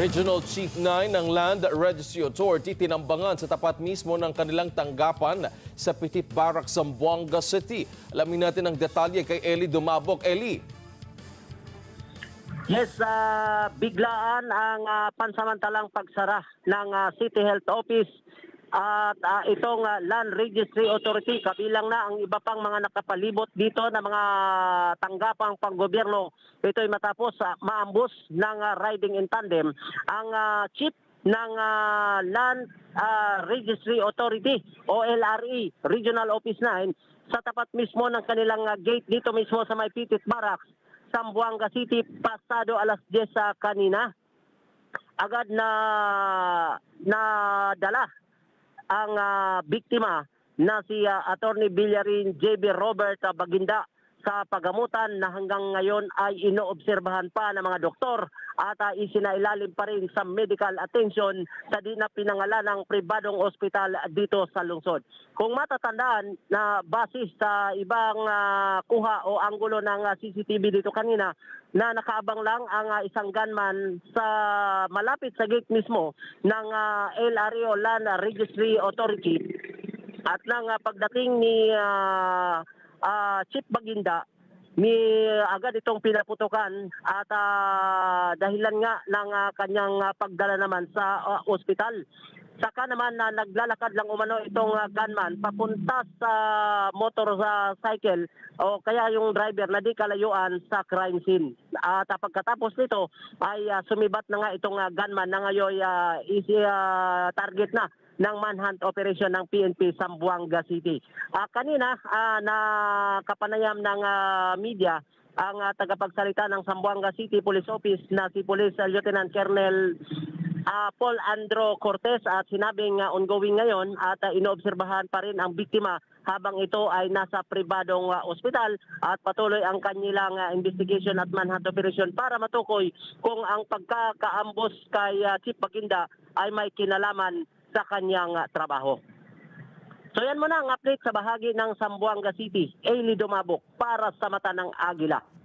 Regional Chief 9 ng Land Registry Authority tinambangan sa tapat mismo ng kanilang tanggapan sa Petit Barak, Zamboanga City. Alamin natin ang detalye kay Eli Dumabok. Eli. Yes, biglaan ang pansamantalang pagsara ng City Health Office at itong Land Registry Authority, kabilang na ang iba pang mga nakapalibot dito na mga tanggapang panggobyerno. Ito ay matapos maambus ng riding in tandem ang chief ng Land Registry Authority o LRE Regional Office 9 sa tapat mismo ng kanilang gate dito mismo sa may Petit Barracks, Zamboanga City, pasado alas 10 kanina. Agad na dala ang biktima na si Attorney Villarin J.B. Robert Baginda sa pagamutan na hanggang ngayon ay inoobserbahan pa ng mga doktor at isinailalim pa rin sa medical attention sa di na pinangalan ng pribadong ospital dito sa lungsod. Kung matatandaan na basis sa ibang kuha o anggulo ng CCTV dito kanina, na nakaabang lang ang isang gunman sa malapit sa gate mismo ng LRE o Land Registry Authority, at nang pagdating ni Chief Baginda, agad itong pinaputukan at dahilan nga ng kanyang pagdala naman sa ospital. Saka naman na naglalakad lang umano itong gunman papunta sa motorcycle o kaya yung driver na di kalayuan sa crime scene. At pagkatapos nito ay sumibat na nga itong gunman na ngayon target na ng manhunt operation ng PNP Zamboanga City. Kanina na kapanayam ng media ang tagapagsalita ng Zamboanga City Police Office na si Police Lieutenant Colonel Paul Andro Cortez, at sinabing ongoing ngayon at inoobserbahan pa rin ang biktima habang ito ay nasa pribadong ospital, at patuloy ang kanilang investigation at manhunt operation para matukoy kung ang pagkakaambos kay Chief Baginda ay may kinalaman sa kanyang trabaho. So yan muna ang update sa bahagi ng Zamboanga City. Eli Dumabok para sa Mata ng Agila.